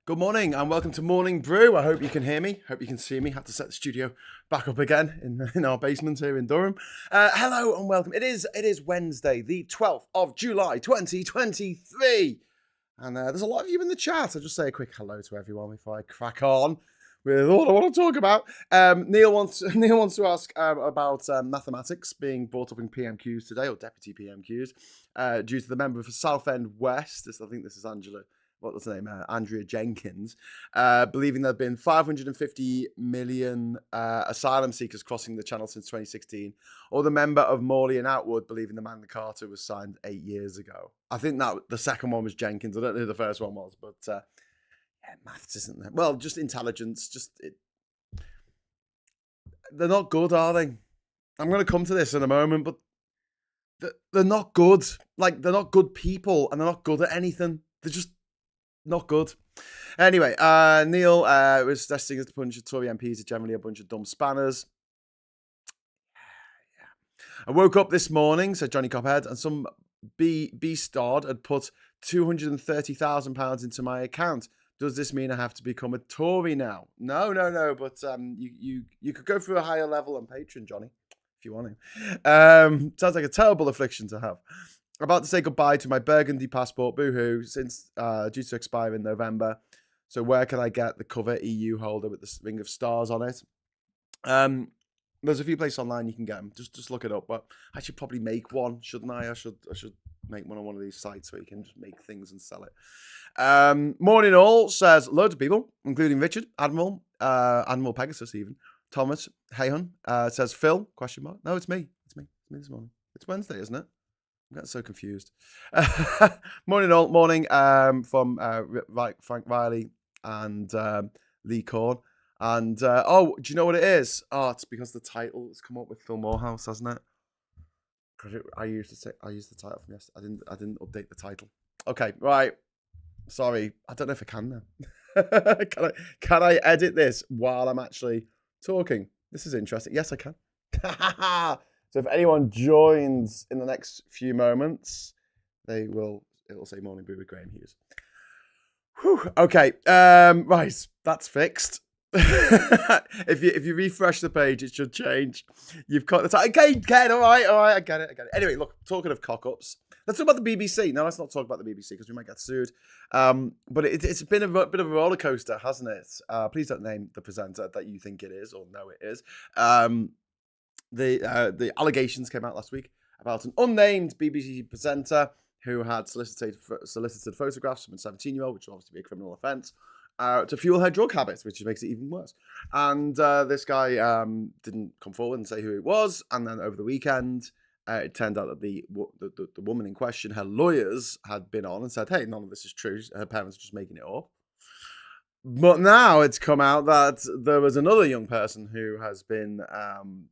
Good morning and welcome to Morning Brew. I hope you can hear me. Hope you can see me. Had to set the studio back up again in our basement here in Durham. Hello and welcome. It is Wednesday, the 12th of July, 2023. And there's a lot of you in the chat. I'll just say a quick hello to everyone before I crack on with what I want to talk about. Neil wants to ask about mathematics being brought up in PMQs today, or deputy PMQs, due to the member for Southend West. I think this is Angela. What was her name? Andrea Jenkins, believing there have been 550 million asylum seekers crossing the channel since 2016, or the member of Morley and Outwood believing the Magna Carta was signed 8 years ago. I think that the second one was Jenkins. I don't know who the first one was, but yeah, maths isn't there. Well, just intelligence. They're not good, are they? I'm going to come to this in a moment, but they're not good. Like, they're not good people, and they're not good at anything. They're just not good. Anyway, Neil was suggesting that a bunch of Tory MPs are generally a bunch of dumb spanners. I woke up this morning, said Johnny Cophead, and some beastard had put £230,000 into my account. Does this mean I have to become a Tory now? No. But you could go through a higher level on Patreon, Johnny, if you want to. Sounds like a terrible affliction to have. About to say goodbye to my burgundy passport, boohoo, since due to expire in November. So where can I get the cover EU holder with the ring of stars on it? There's a few places online you can get them. Just look it up. But I should probably make one, shouldn't I? I should make one on one of these sites where you can just make things and sell it. Morning all, says loads of people, including Richard, Admiral Pegasus even, Thomas, Heyhun, says Phil, question mark. No, it's me. It's me this morning. It's Wednesday, isn't it? I'm getting so confused. Morning all, morning from Frank Riley and Lee Corn. And do you know what it is? Oh, it's because the title has come up with Phil Morehouse, hasn't it? Because I used the title from yesterday. I didn't update the title. Okay, right. Sorry, I don't know if I can now. Can I edit this while I'm actually talking? This is interesting. Yes, I can. So if anyone joins in the next few moments, it will say Morning Brew with Graham Hughes. Whew, okay, right, that's fixed. if you refresh the page, it should change. You've got the time. Okay, Ken, all right, I get it. Anyway, look, talking of cock-ups, let's talk about the BBC. No, let's not talk about the BBC because we might get sued. But it's been a bit of a roller coaster, hasn't it? Please don't name the presenter that you think it is or know it is. The allegations came out last week about an unnamed BBC presenter who had solicited photographs from a 17-year-old, which will obviously be a criminal offence, to fuel her drug habits, which makes it even worse. And this guy didn't come forward and say who it was. And then over the weekend, it turned out that the woman in question, her lawyers, had been on and said, hey, none of this is true. Her parents are just making it up. But now it's come out that there was another young person who has been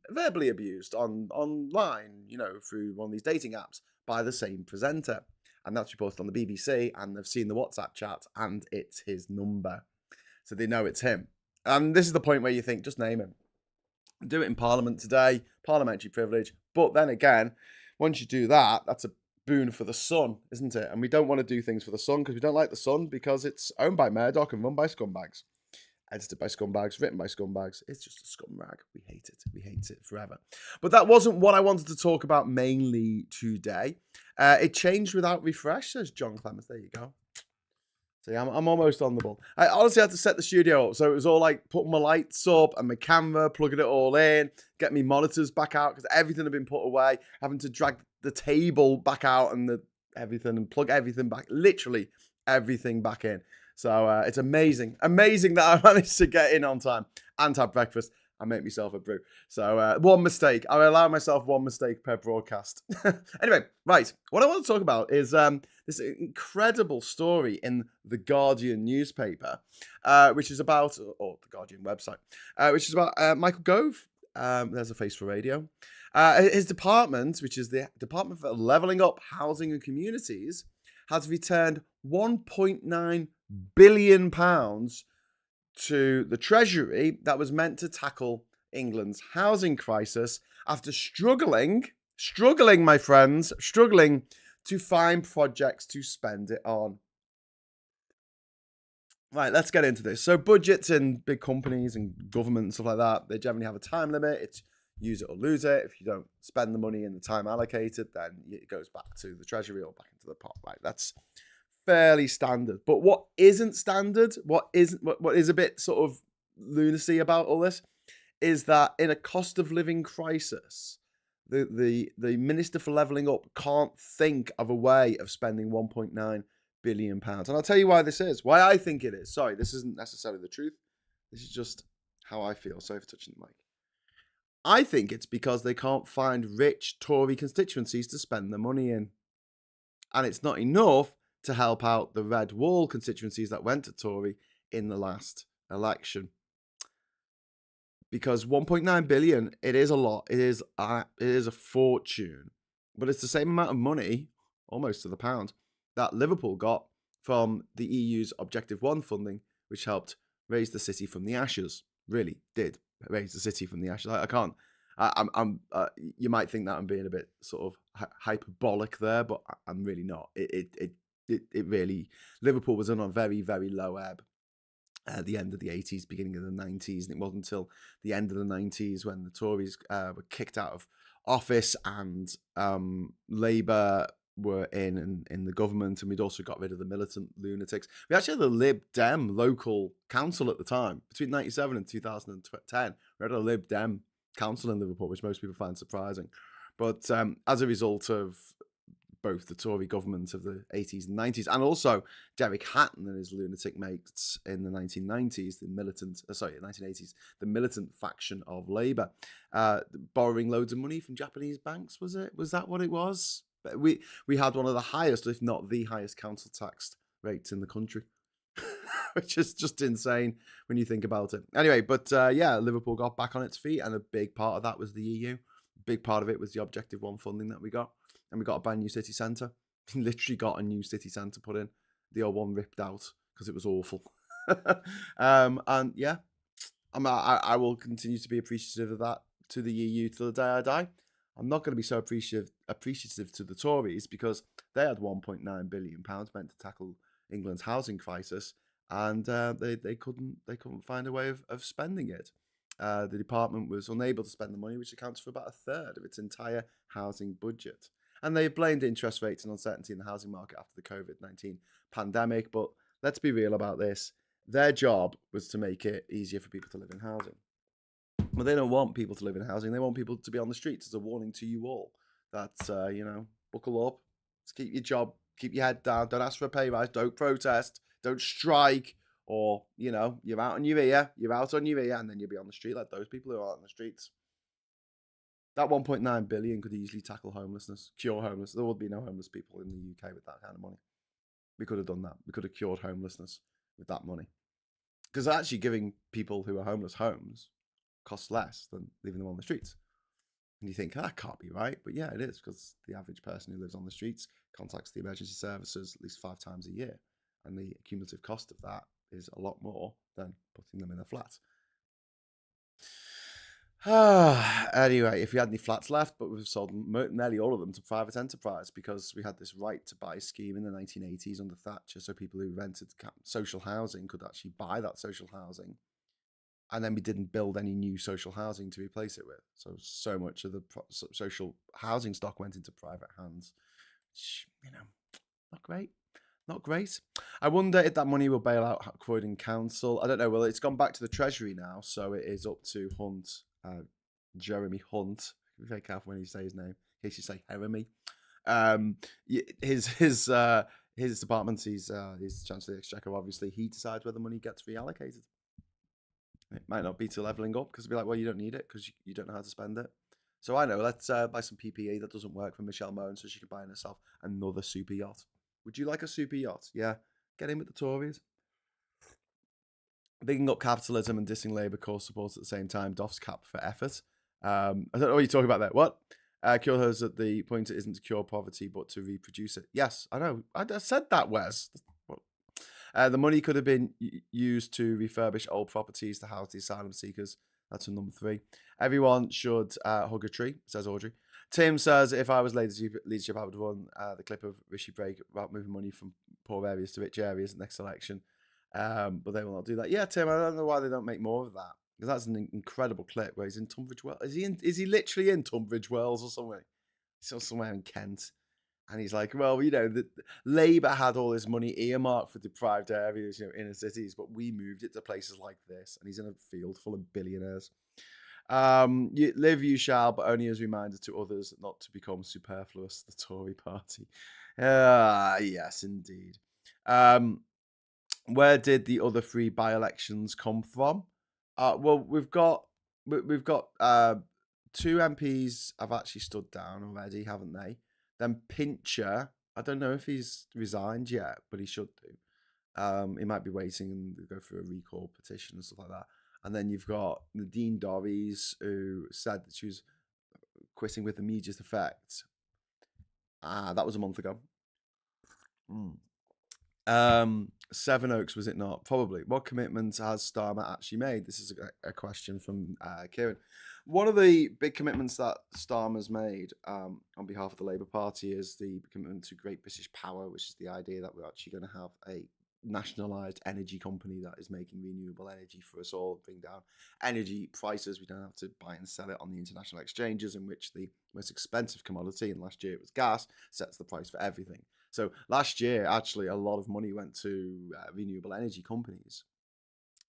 verbally abused online, through one of these dating apps by the same presenter. And that's reported on the BBC, and they've seen the WhatsApp chat, and it's his number. So they know it's him. And this is the point where you think, just name him. Do it in Parliament today, parliamentary privilege. But then again, once you do that, that's a boon for the Sun, isn't it? And we don't want to do things for the Sun because we don't like the Sun because it's owned by Murdoch and run by scumbags. Edited by scumbags, written by scumbags. It's just a scum rag. We hate it. We hate it forever. But that wasn't what I wanted to talk about mainly today. It changed without refresh, says John Clements. There you go. See, I'm almost on the ball. I honestly had to set the studio up. So it was all like putting my lights up and my camera, plugging it all in, get me monitors back out because everything had been put away, having to drag the table back out and everything and plug everything back, literally everything back in. So it's amazing that I managed to get in on time and have breakfast and make myself a brew. So one mistake. I allow myself one mistake per broadcast. Anyway, right. What I want to talk about is this incredible story in the Guardian newspaper, which is about, or the Guardian website, which is about Michael Gove. There's a face for radio. His department, which is the Department for Levelling Up Housing and Communities, has returned £1.9 billion to the Treasury that was meant to tackle England's housing crisis after struggling, my friends, to find projects to spend it on. Right, let's get into this. So budgets in big companies and government and stuff like that, they generally have a time limit. It's use it or lose it. If you don't spend the money in the time allocated, then it goes back to the treasury or back into the pot. Right, that's fairly standard. But what isn't standard, what is a bit sort of lunacy about all this, is that in a cost of living crisis, the Minister for Levelling Up can't think of a way of spending £1.9 billion. And I'll tell you why this is, why I think it is. Sorry, this isn't necessarily the truth. This is just how I feel. Sorry for touching the mic. I think it's because they can't find rich Tory constituencies to spend the money in. And it's not enough to help out the red wall constituencies that went to Tory in the last election. Because 1.9 billion, it is a lot. It is a fortune, but it's the same amount of money, almost to the pound, that Liverpool got from the EU's Objective 1 funding, which helped raise the city from the ashes. Really did raise the city from the ashes. You might think that I'm being a bit sort of hyperbolic there, but I'm really not. It really, Liverpool was on a very, very low ebb at the end of the 80s, beginning of the 90s, and it wasn't until the end of the 90s when the Tories were kicked out of office and Labour were in the government, and we'd also got rid of the militant lunatics. We actually had a Lib Dem local council at the time. Between 97 and 2010, we had a Lib Dem council in Liverpool, which most people find surprising. But as a result of both the Tory government of the 80s and 90s, and also Derek Hatton and his lunatic mates in the 1990s, the 1980s, the militant faction of Labour, borrowing loads of money from Japanese banks, was it? Was that what it was? We had one of the highest, if not the highest, council tax rates in the country, which is just insane when you think about it. Anyway, but Liverpool got back on its feet, and a big part of that was the EU. A big part of it was the Objective 1 funding that we got. And we got a brand new city centre. We literally got a new city centre put in. The old one ripped out because it was awful. And yeah, I will continue to be appreciative of that to the EU till the day I die. I'm not going to be so appreciative to the Tories because they had £1.9 billion meant to tackle England's housing crisis, and they couldn't find a way of spending it. The department was unable to spend the money, which accounts for about a third of its entire housing budget. And they blamed interest rates and uncertainty in the housing market after the COVID-19 pandemic. But let's be real about this. Their job was to make it easier for people to live in housing. But they don't want people to live in housing. They want people to be on the streets. As a warning to you all that, buckle up. Let's keep your job. Keep your head down. Don't ask for a pay rise. Don't protest. Don't strike. Or, you're out on your ear. You're out on your ear. And then you'll be on the street like those people who are out on the streets. That 1.9 billion could easily tackle homelessness, cure homelessness. There would be no homeless people in the UK with that kind of money. We could have done that. We could have cured homelessness with that money. Because actually giving people who are homeless homes costs less than leaving them on the streets. And you think, that can't be right. But yeah, it is, because the average person who lives on the streets contacts the emergency services at least 5 times a year. And the cumulative cost of that is a lot more than putting them in a flat. Anyway, if we had any flats left, but we've sold nearly all of them to private enterprise because we had this right to buy scheme in the 1980s under Thatcher, so people who rented social housing could actually buy that social housing, and then we didn't build any new social housing to replace it with. So much of the social housing stock went into private hands, which, not great. Not great. I wonder if that money will bail out Croydon Council. I don't know. Well, it's gone back to the Treasury now, so it is up to Hunt, Jeremy Hunt. Be very careful when you say his name, in case you say Jeremy. His department, he's Chancellor of the Exchequer. Obviously, he decides where the money gets reallocated. It might not be to levelling up because it'll be like, well, you don't need it because you don't know how to spend it. So I know. Let's buy some PPE that doesn't work for Michelle Moan, so she can buy herself another super yacht. Would you like a super yacht? Yeah. Get in with the Tories. Bigging up capitalism and dissing Labour core support at the same time. Doff's cap for effort. I don't know what you're talking about there. What? Cure has at the point it isn't to cure poverty, but to reproduce it. Yes, I know. I said that, Wes. The money could have been used to refurbish old properties to house the asylum seekers. That's number 3. Everyone should hug a tree, says Audrey. Tim says, if I was leadership, I would run the clip of Rishi Brake about moving money from poor areas to rich areas next election. But they will not do that. Yeah, Tim, I don't know why they don't make more of that, because that's an incredible clip where he's in Tunbridge Wells. Is he literally in Tunbridge Wells or somewhere? He's somewhere in Kent. And he's like, well, Labour had all this money earmarked for deprived areas, inner cities, but we moved it to places like this. And he's in a field full of billionaires. Live you shall, but only as reminder to others not to become superfluous. The Tory party. Yes, indeed. Where did the other 3 by-elections come from? Well, we've got 2 MPs have actually stood down already, haven't they? Then Pincher, I don't know if he's resigned yet, but he should do. He might be waiting and go through a recall petition and stuff like that. And then you've got Nadine Dorries, who said that she was quitting with immediate effect. That was a month ago. Sevenoaks, was it not? Probably. What commitments has Starmer actually made? This is a question from Kieran. One of the big commitments that Starmer's made on behalf of the Labour Party is the commitment to Great British Power, which is the idea that we're actually going to have a nationalised energy company that is making renewable energy for us all, bring down energy prices. We don't have to buy and sell it on the international exchanges, in which the most expensive commodity, and last year it was gas, sets the price for everything. So last year, actually, a lot of money went to renewable energy companies,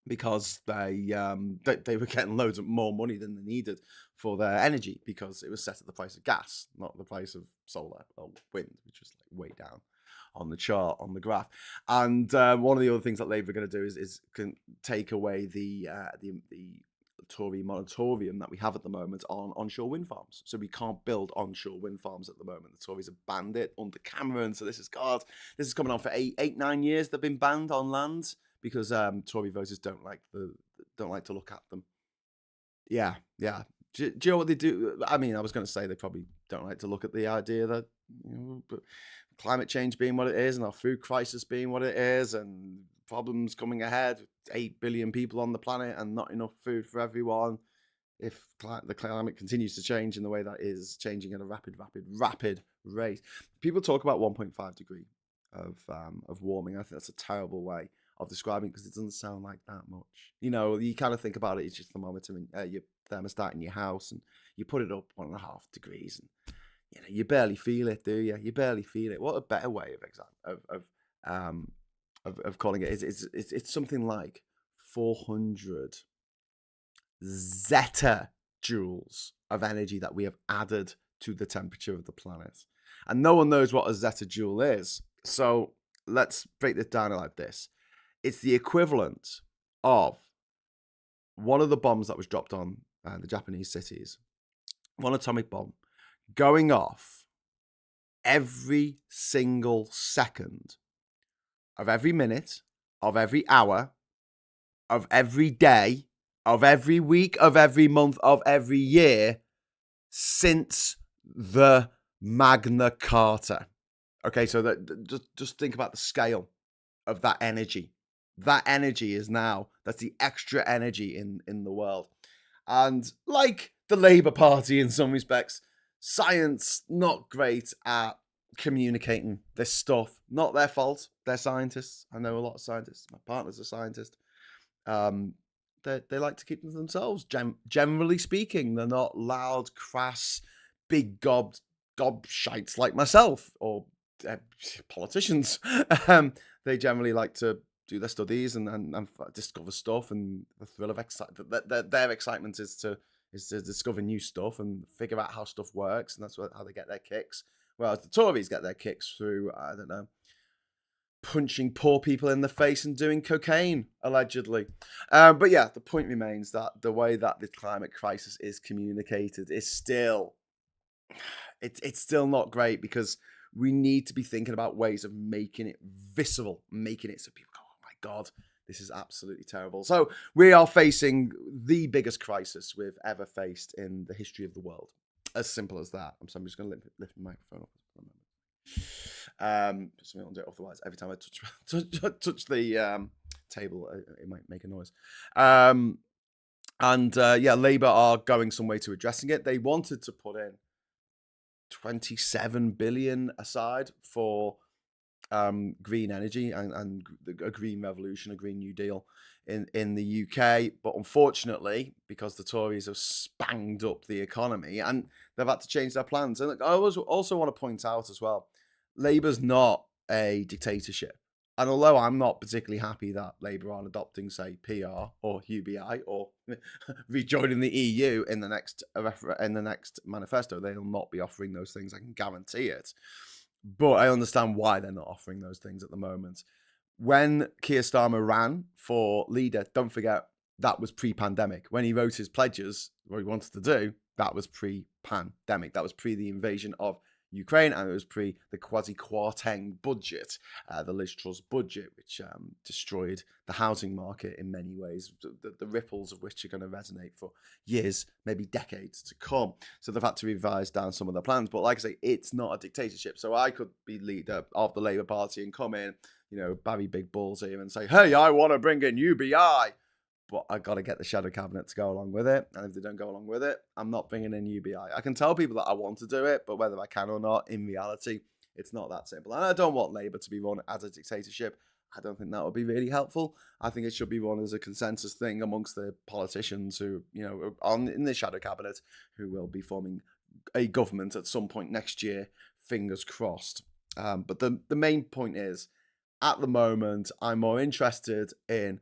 because they were getting loads of more money than they needed for their energy, because it was set at the price of gas, not the price of solar or wind, which was like way down on the chart, on the graph. And one of the other things that Labour are going to do is take away the Tory moratorium that we have at the moment on onshore wind farms. So we can't build onshore wind farms at the moment. The Tories have banned it under Cameron. So this is coming on for 9 years. They've been banned on land because Tory voters don't like to look at them. Yeah. Do you know what they do? I mean, I was going to say they probably don't like to look at the idea that but climate change being what it is, and our food crisis being what it is, and problems coming ahead, 8 billion people on the planet and not enough food for everyone. If the climate continues to change in the way that is changing at a rapid rate, people talk about 1.5 degree of warming. I think that's a terrible way of describing it, because it doesn't sound like that much. You kind of think about it, it's just thermometer in your thermostat in your house, and you put it up 1.5 degrees, and you barely feel it, do you? You barely feel it. What a better way of calling it. It's something like 400 zetajoules of energy that we have added to the temperature of the planet, and no one knows what a zetajoule is. So let's break this down like this. It's the equivalent of one of the bombs that was dropped on the Japanese cities, one atomic bomb, going off every single second of every minute, of every hour, of every day, of every week, of every month, of every year since the Magna Carta. Okay, so just think about the scale of that energy. That energy that's the extra energy in the world. And like the Labour Party in some respects, science not great at communicating this stuff. Not their fault. They're scientists. I know a lot of scientists. My partner's a scientist. They like to keep them to themselves. Generally speaking, they're not loud, crass, big gobshites like myself or politicians. They generally like to do their studies and discover stuff, and the thrill of excitement. Their excitement is to discover new stuff and figure out how stuff works, and that's how they get their kicks. Whereas the Tories get their kicks through, I don't know, punching poor people in the face and doing cocaine, allegedly. But yeah, the point remains that the way that the climate crisis is communicated is still, it's still not great, because we need to be thinking about ways of making it visceral, making it so people go, oh my God, this is absolutely terrible. So we are facing the biggest crisis we've ever faced in the history of the world. As simple as that. So I'm just going to lift my microphone up for a moment. So I don't do it otherwise. Every time I touch the table, it might make a noise. Labour are going some way to addressing it. They wanted to put in 27 billion aside for green energy and a green revolution, a green New Deal in the UK. But unfortunately, because the Tories have spanged up the economy and they've had to change their plans. And I also want to point out as well, Labour's not a dictatorship. And although I'm not particularly happy that Labour aren't adopting, say, PR or UBI or rejoining the EU in the next manifesto, they will not be offering those things. I can guarantee it. But I understand why they're not offering those things at the moment. When Keir Starmer ran for leader, don't forget, that was pre-pandemic. When he wrote his pledges, what he wanted to do, that was pre-pandemic. That was pre the invasion of Ukraine, and it was pre the quasi-Kwarteng budget, the Liz Truss budget, which destroyed the housing market in many ways, the ripples of which are going to resonate for years, maybe decades to come. So they've had to revise down some of their plans. But like I say, it's not a dictatorship. So I could be leader of the Labour Party and come in, Barry Big Balls here and say, hey, I want to bring in UBI. But I got to get the shadow cabinet to go along with it. And if they don't go along with it, I'm not bringing in UBI. I can tell people that I want to do it, but whether I can or not, in reality, it's not that simple. And I don't want Labour to be run as a dictatorship. I don't think that would be really helpful. I think it should be run as a consensus thing amongst the politicians who, are in the shadow cabinet, who will be forming a government at some point next year, fingers crossed. But the main point is, at the moment, I'm more interested in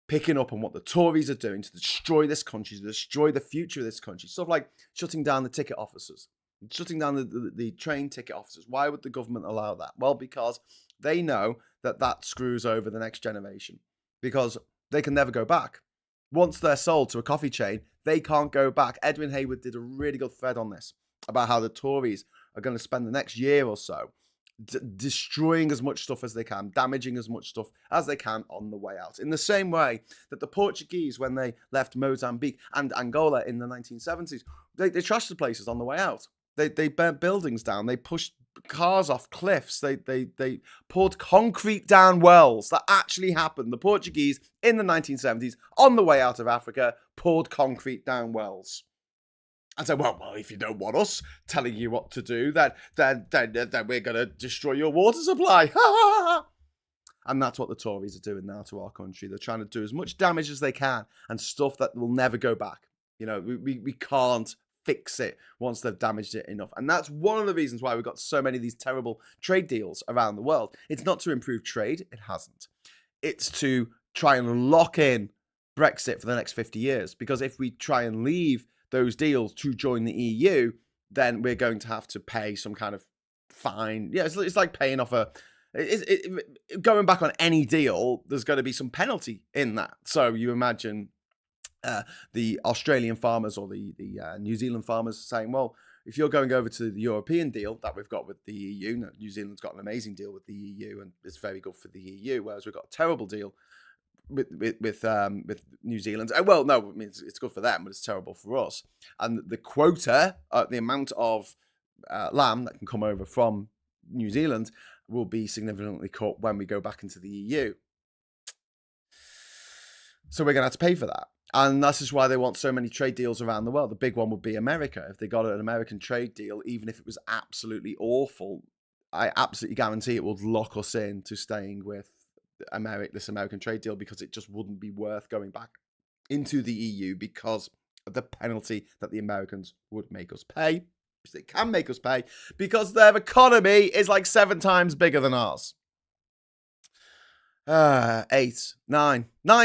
picking up on what the Tories are doing to destroy this country, to destroy the future of this country. Stuff like shutting down the ticket officers, shutting down the train ticket officers. Why would the government allow that? Well, because they know that screws over the next generation, because they can never go back. Once they're sold to a coffee chain, they can't go back. Edwin Hayward did a really good thread on this about how the Tories are going to spend the next year or so destroying as much stuff as they can, damaging as much stuff as they can on the way out. In the same way that the Portuguese, when they left Mozambique and Angola in the 1970s, they trashed the places on the way out. They burnt buildings down. They pushed cars off cliffs. They poured concrete down wells. That actually happened. The Portuguese in the 1970s, on the way out of Africa, poured concrete down wells. And say, well, if you don't want us telling you what to do, then we're going to destroy your water supply. And that's what the Tories are doing now to our country. They're trying to do as much damage as they can and stuff that will never go back. We can't fix it once they've damaged it enough. And that's one of the reasons why we've got so many of these terrible trade deals around the world. It's not to improve trade. It hasn't. It's to try and lock in Brexit for the next 50 years. Because if we try and leave those deals to join the EU, then we're going to have to pay some kind of fine. Yeah, it's like paying off going back on any deal, there's going to be some penalty in that. So you imagine the Australian farmers or the New Zealand farmers saying, well, if you're going over to the European deal that we've got with the EU, New Zealand's got an amazing deal with the EU and it's very good for the EU, whereas we've got a terrible deal with New Zealand. Well, no, I mean, it's good for them, but it's terrible for us. And the quota, the amount of lamb that can come over from New Zealand will be significantly cut when we go back into the EU. So we're going to have to pay for that. And this is why they want so many trade deals around the world. The big one would be America. If they got an American trade deal, even if it was absolutely awful, I absolutely guarantee it would lock us in to staying with this American trade deal, because it just wouldn't be worth going back into the EU because of the penalty that the Americans would make us pay, which they can make us pay because their economy is like 7 times bigger than ours. 9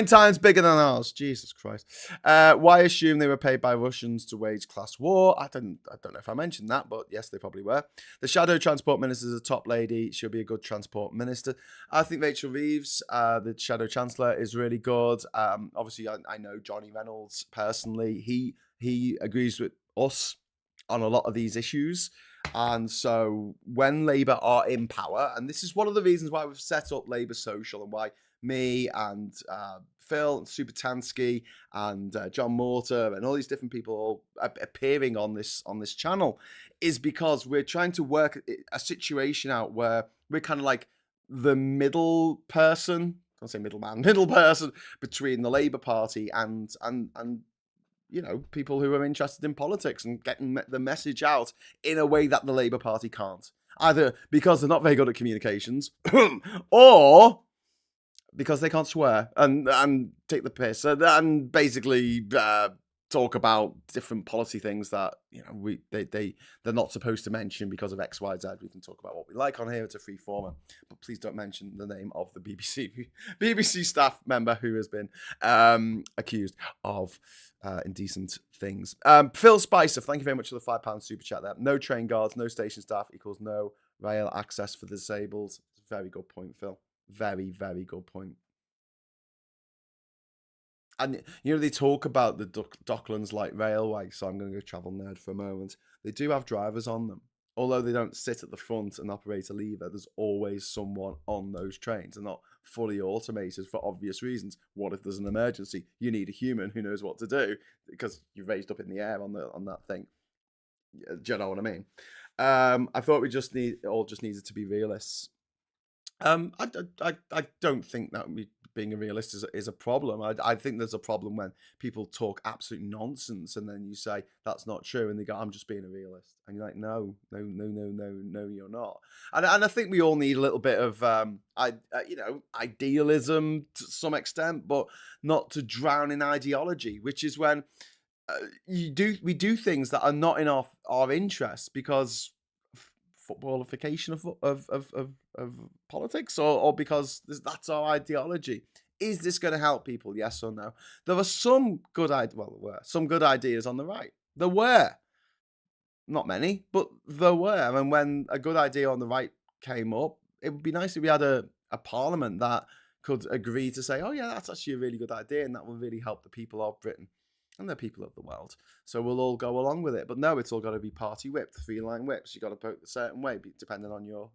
times bigger than ours. Jesus Christ. Why assume they were paid by Russians to wage class war? I don't know if I mentioned that, but yes, they probably were. The shadow transport minister is a top lady. She'll be a good transport minister. I think Rachel Reeves, the shadow chancellor, is really good. Obviously, I know Johnny Reynolds personally. He agrees with us on a lot of these issues. And so when Labour are in power, and this is one of the reasons why we've set up Labour Social and why me and Phil and Supertansky and John Mortar and all these different people all appearing on this channel, is because we're trying to work a situation out where we're kind of like the middle person, I don't say middleman, middle person between the Labour Party and people who are interested in politics and getting the message out in a way that the Labour Party can't. either because they're not very good at communications, or because they can't swear and take the piss and basically talk about different policy things that they're not supposed to mention because of X, Y, Z. We can talk about what we like on here. It's a free format, but please don't mention the name of the BBC staff member who has been accused of indecent things. Phil Spicer, thank you very much for the £5 super chat there. No train guards, no station staff equals no rail access for the disabled. Very good point, Phil. Very, very good point. And they talk about the Docklands Light Railway, so I'm going to go travel nerd for a moment. They do have drivers on them. Although they don't sit at the front and operate a lever, there's always someone on those trains. They're not fully automated for obvious reasons. What if there's an emergency? You need a human who knows what to do because you're raised up in the air on that thing. Do you know what I mean? I thought we just needed to be realists. I don't think that being a realist is a problem. I think there's a problem when people talk absolute nonsense and then you say that's not true and they go, I'm just being a realist, and you're like, no, you're not. And I think we all need a little bit of idealism to some extent, but not to drown in ideology, which is when we do things that are not in our interests because footballification of politics, or because that's our ideology. Is this going to help people? Yes or no? There were some good ideas on the right. There were not many, but there were. And when a good idea on the right came up, it would be nice if we had a parliament that could agree to say, oh yeah, that's actually a really good idea, and that will really help the people of Britain and the people of the world. So we'll all go along with it. But no, it's all got to be party whipped, 3-line whips. You got to vote a certain way, depending on your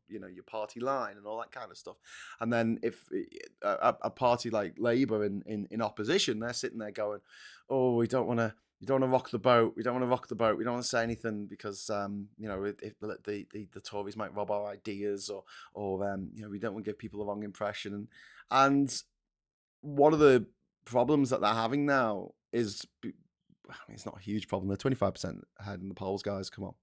party line and all that kind of stuff. And then if a party like Labour in opposition, they're sitting there going, oh, we don't want to rock the boat. We don't want to rock the boat. We don't want to say anything because the Tories might rob our ideas, or we don't want to give people the wrong impression. And one of the problems that they're having now is, it's not a huge problem. They're 25% ahead in the polls, guys. Come on.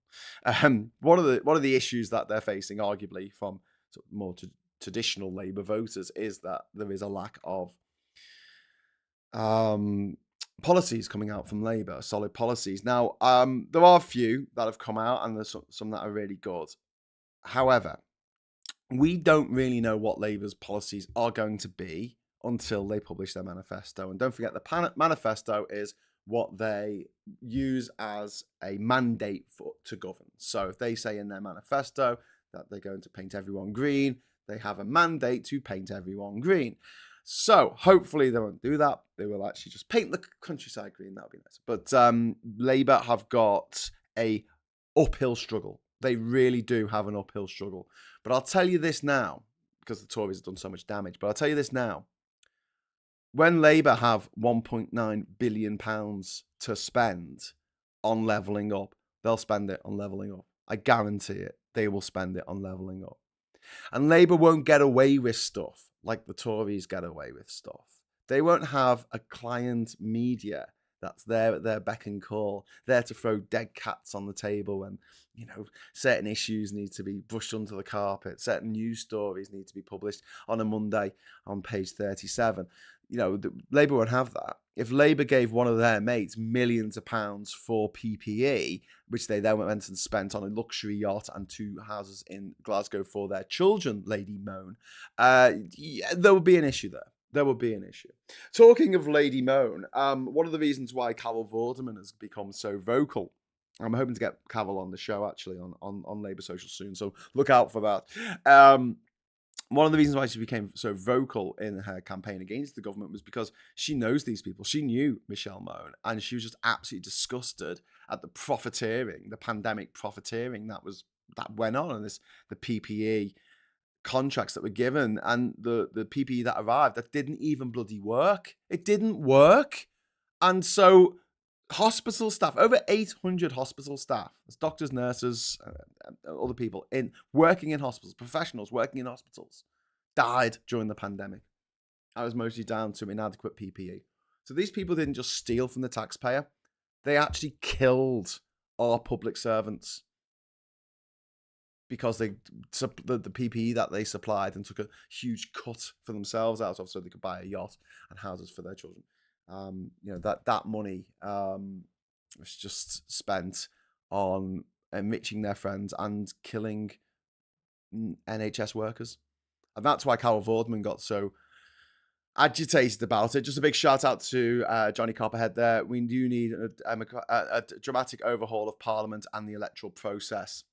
One of the issues that they're facing, arguably from sort of more traditional Labour voters, is that there is a lack of policies coming out from Labour, solid policies. Now, there are a few that have come out, and there's some that are really good. However, we don't really know what Labour's policies are going to be until they publish their manifesto. And don't forget, the manifesto is what they use as a mandate to govern. So if they say in their manifesto that they're going to paint everyone green, they have a mandate to paint everyone green. So hopefully they won't do that. They will actually just paint the countryside green. That would be nice. But Labour have got a uphill struggle. They really do have an uphill struggle. But I'll tell you this now, because the Tories have done so much damage, but I'll tell you this now. When Labour have £1.9 billion to spend on levelling up, they'll spend it on levelling up. I guarantee it. They will spend it on levelling up. And Labour won't get away with stuff like the Tories get away with stuff. They won't have a client media that's there at their beck and call, there to throw dead cats on the table when, certain issues need to be brushed under the carpet, certain news stories need to be published on a Monday on page 37. Labour won't have that. If Labour gave one of their mates millions of pounds for PPE, which they then went and spent on a luxury yacht and 2 houses in Glasgow for their children, Lady Moan, there would be an issue there. There would be an issue. Talking of Lady Moan, one of the reasons why Carol Vorderman has become so vocal, I'm hoping to get Carol on the show actually on Labour Social soon, so look out for that. One of the reasons why she became so vocal in her campaign against the government was because she knows these people. She knew Michelle Moan, and she was just absolutely disgusted at the profiteering, the pandemic profiteering that went on, and the PPE contracts that were given, and the PPE that arrived that didn't even bloody work. It didn't work. And so hospital staff, over 800 hospital staff, as doctors, nurses, other people working in hospitals, professionals working in hospitals, died during the pandemic. That was mostly down to inadequate PPE. So these people didn't just steal from the taxpayer. They actually killed our public servants. because the PPE that they supplied and took a huge cut for themselves out of, so they could buy a yacht and houses for their children. That money was just spent on enriching their friends and killing NHS workers, and that's why Carol Vorderman got so agitated about it. Just a big shout out to Johnny Copperhead there. We do need a dramatic overhaul of Parliament and the electoral process.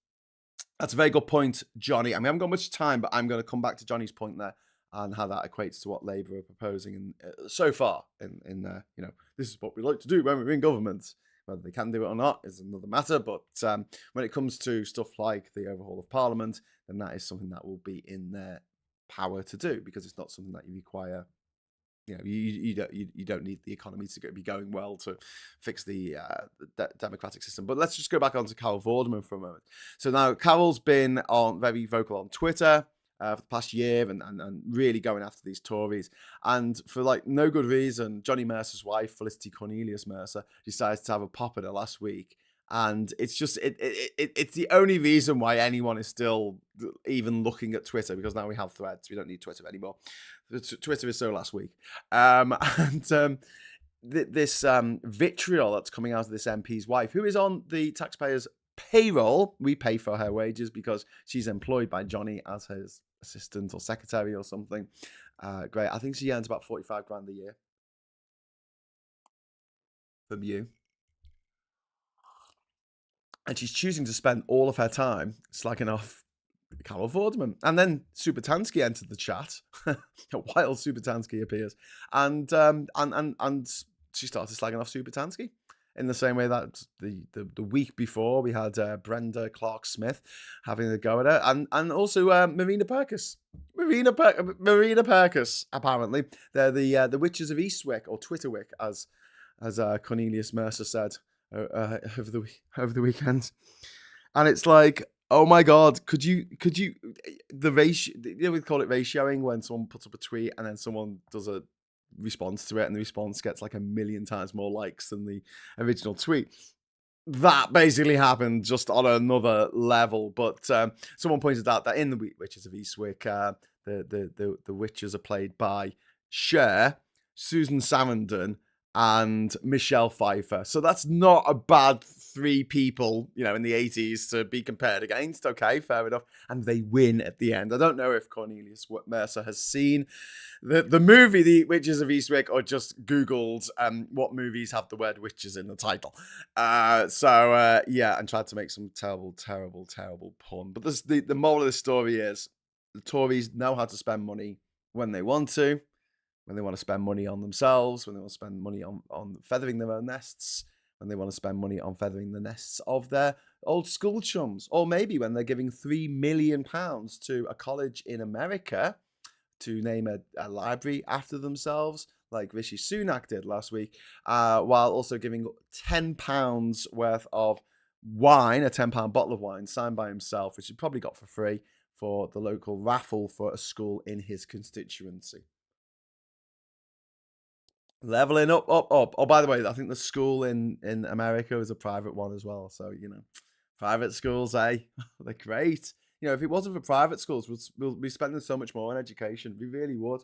That's a very good point, Johnny. I mean, I haven't got much time, but I'm going to come back to Johnny's point there and how that equates to what Labour are proposing. And so far, this is what we like to do when we're in government. Whether they can do it or not is another matter. But when it comes to stuff like the overhaul of Parliament, then that is something that will be in their power to do, because it's not something that you require. You don't need the economy to be going well to fix the democratic system. But let's just go back on to Carol Vorderman for a moment. So now Carol's been very vocal on Twitter for the past year and really going after these Tories. And for like no good reason, Johnny Mercer's wife, Felicity Cornelius Mercer, decided to have a pop at her last week. And it's just it's the only reason why anyone is still even looking at Twitter, because now we have Threads. We don't need Twitter anymore. Twitter is so last week. This vitriol that's coming out of this MP's wife, who is on the taxpayers' payroll. We pay for her wages because she's employed by Johnny as his assistant or secretary or something. Great. I think she earns about 45 grand a year from you. And she's choosing to spend all of her time slagging off Carol Vorderman. And then Subatansky entered the chat. While Subatansky appears. And she started slagging off Subatansky in the same way that the week before we had Brenda Clark-Smith having a go at her. And also Marina Perkis. Marina Perkis, apparently. They're the witches of Eastwick, or Twitterwick, as Cornelius Mercer said over the weekend. And it's like, oh my God, could you the ratio, we call it ratioing, when someone puts up a tweet and then someone does a response to it and the response gets like 1 million times more likes than the original tweet. That basically happened, just on another level. But someone pointed out that in the Witches of Eastwick, the witches are played by Cher, Susan Sarandon, and Michelle Pfeiffer. So that's not a bad 3 people, in the 80s to be compared against. Okay, fair enough. And they win at the end. I don't know if Cornelius Mercer has seen the movie The Witches of Eastwick, or just Googled what movies have the word witches in the title. And tried to make some terrible pun. But the moral of the story is the Tories know how to spend money when they want to. When they want to spend money on themselves, when they want to spend money on feathering their own nests, when they want to spend money on feathering the nests of their old school chums, or maybe when they're giving £3 million to a college in America to name a library after themselves, like Rishi Sunak did last week, while also giving £10 worth of wine, a £10 bottle of wine signed by himself, which he probably got for free, for the local raffle for a school in his constituency. Leveling up. Oh, by the way, I think the school in America is a private one as well. So, private schools, they're great. If it wasn't for private schools, we'll be spending so much more on education. We really would.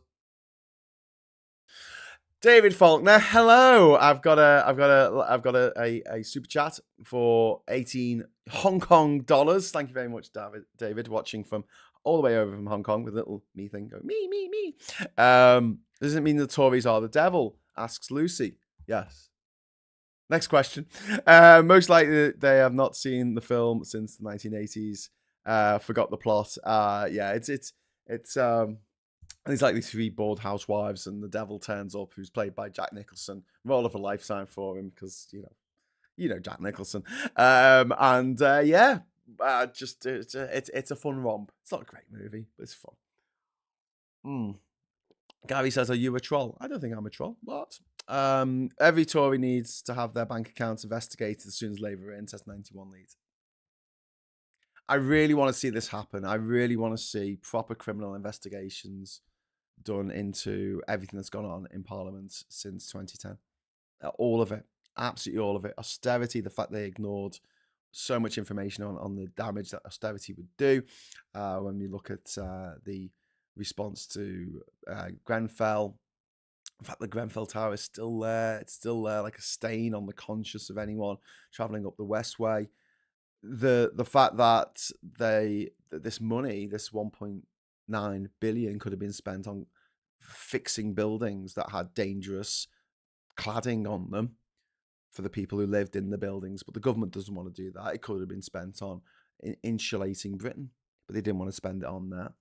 David Faulkner, hello. I've got a super chat for 18 Hong Kong dollars. Thank you very much, David, watching from all the way over from Hong Kong with a little me thing going, me. Does it mean the Tories are the devil? Asks Lucy. Yes. Next question. Most likely they have not seen the film since the 1980s. Forgot the plot. It's like these 3 bored housewives and the devil turns up, who's played by Jack Nicholson. Role of a lifetime for him, because Jack Nicholson. It's a fun romp. It's not a great movie, but it's fun. Gary says, are you a troll? I don't think I'm a troll. What? Every Tory needs to have their bank accounts investigated as soon as Labour are in. Test 91 leads. I really want to see this happen. I really want to see proper criminal investigations done into everything that's gone on in Parliament since 2010. All of it. Absolutely all of it. Austerity, the fact they ignored so much information on the damage that austerity would do. When we look at the response to Grenfell, in fact, the Grenfell Tower is still there. It's still there, like a stain on the conscience of anyone traveling up the Westway. The fact that this money, this 1.9 billion, could have been spent on fixing buildings that had dangerous cladding on them for the people who lived in the buildings, but the government doesn't want to do that. It could have been spent on insulating Britain, but they didn't want to spend it on that.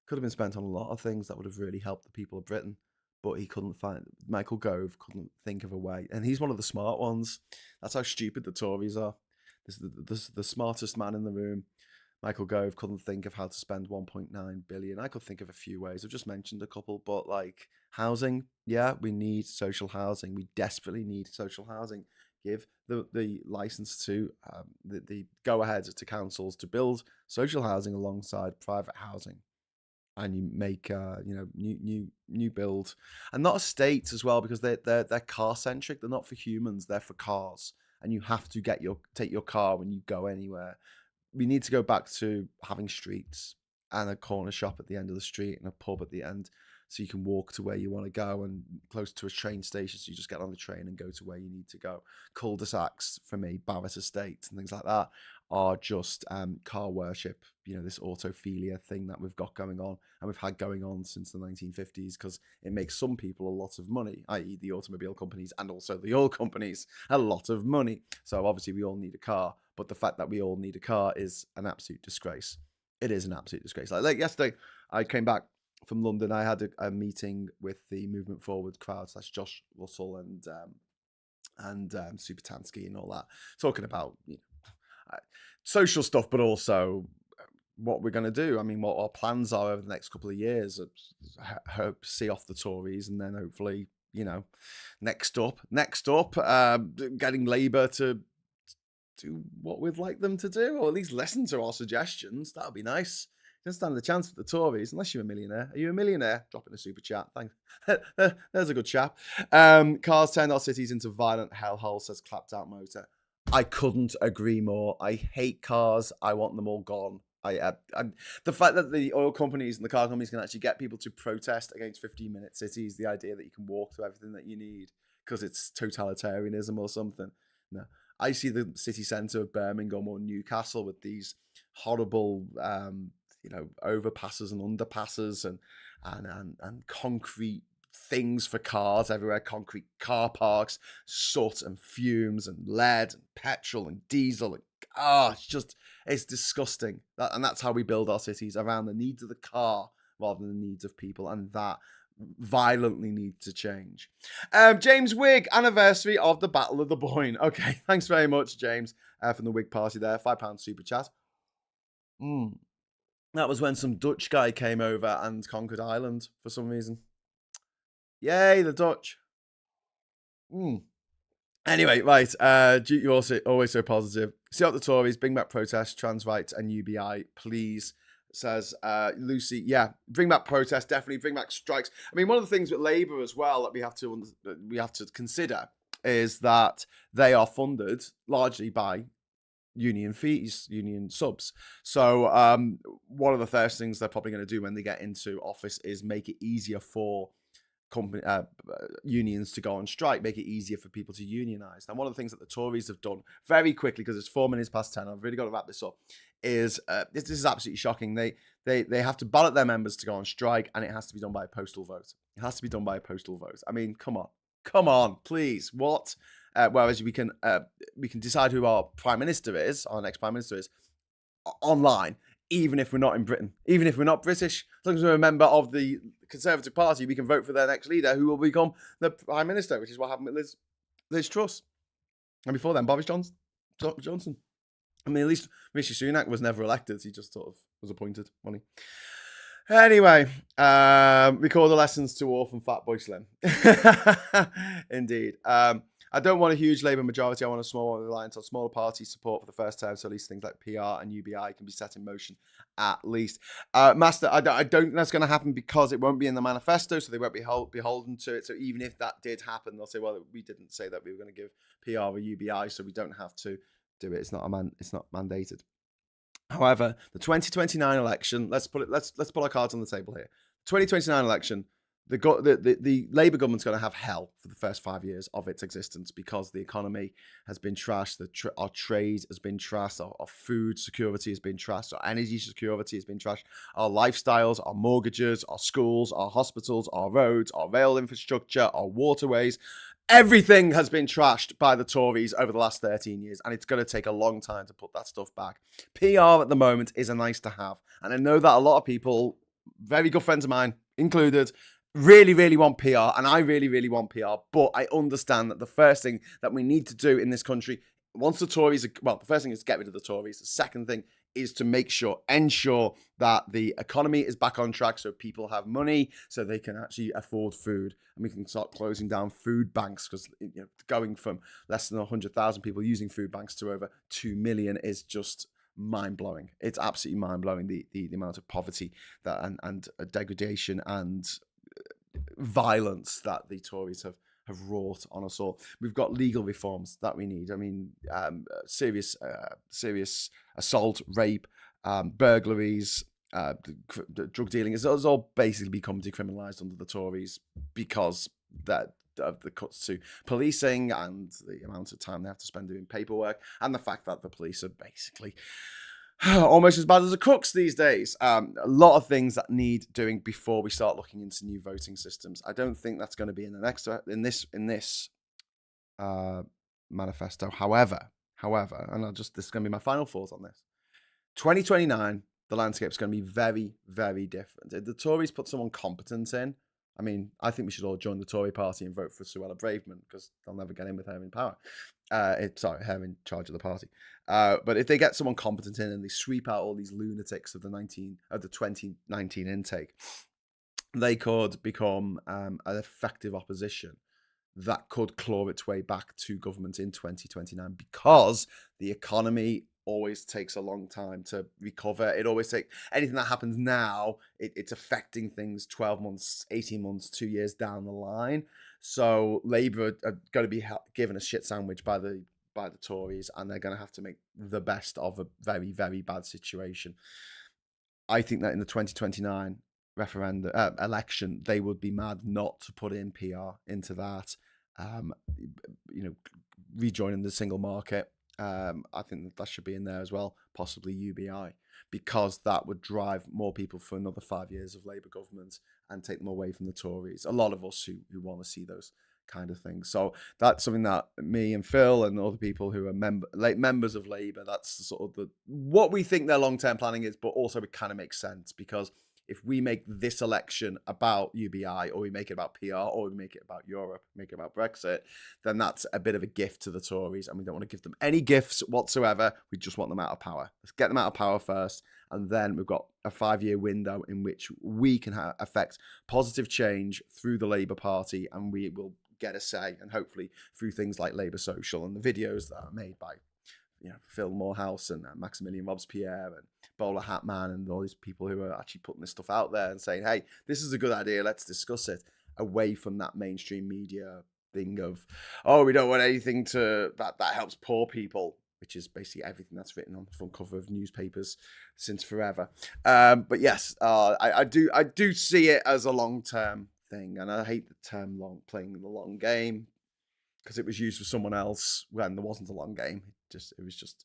Could have been spent on a lot of things that would have really helped the people of Britain, but he couldn't find. Michael Gove couldn't think of a way, and he's one of the smart ones. That's how stupid the Tories are. This the smartest man in the room. Michael Gove couldn't think of how to spend 1.9 billion. I could think of a few ways. I've just mentioned a couple, but like housing, yeah, we need social housing. We desperately need social housing. Give the license to the go ahead to councils to build social housing alongside private housing, and you make new build, and not estates as well, because they're car centric. They're not for humans. They're for cars, and you have to take your car when you go anywhere. We need to go back to having streets and a corner shop at the end of the street and a pub at the end, so you can walk to where you want to go, and close to a train station, so you just get on the train and go to where you need to go. Cul-de-sacs, for me, Barrett Estate and things like that, are just car worship. This autophilia thing that we've got going on, and we've had going on since the 1950s, because it makes some people a lot of money, i.e. the automobile companies and also the oil companies, a lot of money. So obviously we all need a car, but the fact that we all need a car is an absolute disgrace. It is an absolute disgrace. Like yesterday, I came back from London. I had a meeting with the Movement Forward crowd, / Josh Russell and Supertansky and all that, talking about social stuff, but also what we're going to do. I mean, what our plans are over the next couple of years. I hope see off the Tories, and then hopefully, next up, getting Labour to do what we'd like them to do, or at least listen to our suggestions. That would be nice. Don't stand a chance for the Tories unless you're a millionaire. Are you a millionaire? Drop in a super chat. Thanks. There's a good chap. Cars turned our cities into violent hellhole, says Clapped Out Motor. I couldn't agree more. I hate cars. I want them all gone. The fact that the oil companies and the car companies can actually get people to protest against 15-minute cities, the idea that you can walk to everything that you need because it's totalitarianism or something. No. I see the city centre of Birmingham or Newcastle with these horrible overpasses and underpasses and concrete things for cars everywhere, concrete car parks, soot and fumes and lead and petrol and diesel, and it's disgusting. And that's how we build our cities, around the needs of the car rather than the needs of people, and that violently needs to change. James Wigg, anniversary of the Battle of the Boyne. Okay, thanks very much, James, from the Whig Party there. £5 super chat. That was when some Dutch guy came over and conquered Ireland for some reason. Yay, the Dutch. Anyway, right. You're also always so positive. See out the Tories, bring back protests, trans rights, and UBI, please, says Lucy. Yeah, bring back protests, definitely. Bring back strikes. I mean, one of the things with Labour as well that we have to consider is that they are funded largely by union fees, union subs. So one of the first things they're probably going to do when they get into office is make it easier for unions to go on strike, make it easier for people to unionize. And one of the things that the Tories have done very quickly, because it's 4 minutes past 10, I've really got to wrap this up, is this is absolutely shocking. They have to ballot their members to go on strike, and it has to be done by a postal vote. It has to be done by a postal vote. I mean, come on, please. What? Whereas we can decide who our prime minister is, our next prime minister is, online, even if we're not in Britain, even if we're not British. As long as we're a member of the Conservative Party, we can vote for their next leader, who will become the prime minister, which is what happened with Liz Truss. And before then, Boris Johnson. I mean, at least Rishi Sunak was never elected. He just sort of was appointed. Funny. Anyway, record the lessons to Orphan Fatboy Slim. Indeed. I don't want a huge Labour majority. I want a small one reliant on smaller party support for the first term, so at least things like PR and UBI can be set in motion at least. Master, I don't think that's going to happen because it won't be in the manifesto, so they won't be beholden to it. So even if that did happen, they'll say, well, we didn't say that we were going to give PR or UBI, so we don't have to do it. It's not it's not mandated. However, the 2029 election, let's put our cards on the table here. 2029 election, the Labour government's going to have hell for the first 5 years of its existence because the economy has been trashed, our trade has been trashed, our food security has been trashed, our energy security has been trashed, our lifestyles, our mortgages, our schools, our hospitals, our roads, our rail infrastructure, our waterways. Everything has been trashed by the Tories over the last 13 years, and it's going to take a long time to put that stuff back. PR at the moment is a nice to have, and I know that a lot of people, very good friends of mine included, really, really want PR, and I really, really want PR, but I understand that the first thing that we need to do in this country, once the Tories, the first thing is get rid of the Tories. The second thing is to ensure that the economy is back on track so people have money so they can actually afford food, and we can start closing down food banks because going from less than 100,000 people using food banks to over 2 million is just mind-blowing. It's absolutely mind-blowing, the amount of poverty that and degradation and violence that the Tories have wrought on us all. We've got legal reforms that we need. I mean, serious assault, rape, burglaries, drug dealing is all basically become decriminalised under the Tories because of the cuts to policing and the amount of time they have to spend doing paperwork, and the fact that the police are basically almost as bad as the crooks these days. A lot of things that need doing before we start looking into new voting systems. I don't think that's going to be in the next manifesto. However, and this is going to be my final thought on this. 2029, the landscape is going to be very, very different. If the Tories put someone competent in, I mean, I think we should all join the Tory party and vote for Suella Braverman because they'll never get in with her in power. Her in charge of the party. But if they get someone competent in and they sweep out all these lunatics of the 2019 intake, they could become an effective opposition that could claw its way back to government in 2029 because the economy always takes a long time to recover. It always takes anything that happens now, it's affecting things 12 months, 18 months, 2 years down the line. So Labour are going to be given a shit sandwich by the Tories, and they're going to have to make the best of a very, very bad situation. I think that in the 2029 election, they would be mad not to put in PR into that. Rejoining the single market. I think that should be in there as well, possibly UBI, because that would drive more people for another 5 years of Labour government and take them away from the Tories. A lot of us who want to see those kind of things. So that's something that me and Phil and other people who are members of Labour, that's sort of what we think their long-term planning is, but also it kind of makes sense because if we make this election about UBI, or we make it about PR, or we make it about Europe, make it about Brexit, then that's a bit of a gift to the Tories, and we don't want to give them any gifts whatsoever. We just want them out of power. Let's get them out of power first, and then we've got a 5-year window in which we can affect positive change through the Labour Party, and we will get a say, and hopefully through things like Labour Social and the videos that are made by Phil Morehouse and Maximilian Robespierre and Bowler Hat Man and all these people who are actually putting this stuff out there and saying, hey, this is a good idea, let's discuss it, away from that mainstream media thing of, oh, we don't want anything that helps poor people, which is basically everything that's written on the front cover of newspapers since forever. But yes, I do see it as a long-term thing, and I hate the term playing the long game, because it was used for someone else when there wasn't a long game. It was just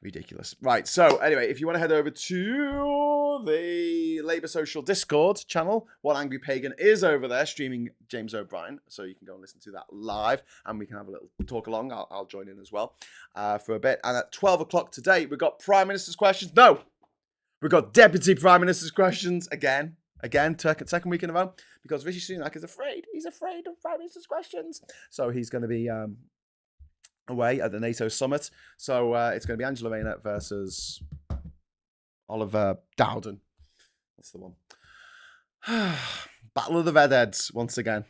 ridiculous. Right, so anyway, if you want to head over to the Labour Social Discord channel, What Angry Pagan is over there streaming James O'Brien, so you can go and listen to that live, and we can have a little talk along. I'll join in as well for a bit. And at 12 o'clock today, we've got Prime Minister's questions. No! We've got Deputy Prime Minister's questions again, second week in a row, because Rishi Sunak is afraid. He's afraid of Prime Minister's questions. So he's going to be away at the NATO summit. So it's going to be Angela Rayner versus Oliver Dowden. That's the one. Battle of the Redheads once again.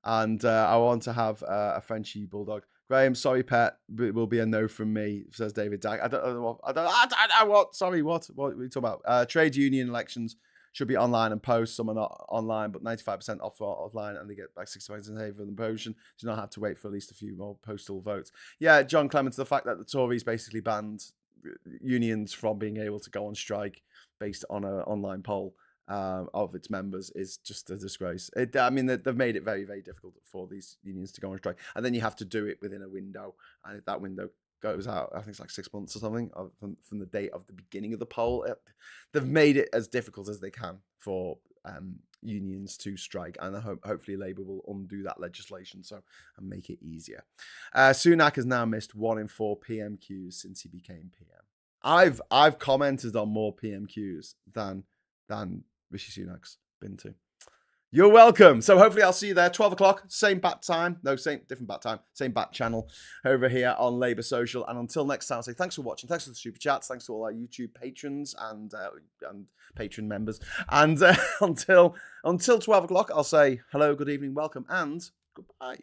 And I want to have a Frenchie bulldog. Graham, sorry, pet. It will be a no from me, says David Dag. I don't know what. Sorry, what? What are we talking about? Trade union elections should be online and post. Some are not online, but 95% off offline, and they get like 60 points in favour of the motion. Do not have to wait for at least a few more postal votes. Yeah, John Clements, the fact that the Tories basically banned unions from being able to go on strike based on an online poll of its members is just a disgrace. I mean, they've made it very, very difficult for these unions to go on strike, and then you have to do it within a window, and if that window goes out, I think it's like 6 months or something from the date of the beginning of the poll. They've made it as difficult as they can for unions to strike, and hopefully Labour will undo that legislation and make it easier. Sunak has now missed 1 in 4 PMQs since he became PM. I've commented on more PMQs than Rishi Sunak's been to. You're welcome. So hopefully I'll see you there. 12 o'clock, same bat time. No, different bat time. Same bat channel over here on Labour Social. And until next time, I'll say thanks for watching. Thanks for the super chats. Thanks to all our YouTube patrons and patron members. And until 12 o'clock, I'll say hello, good evening, welcome, and goodbye.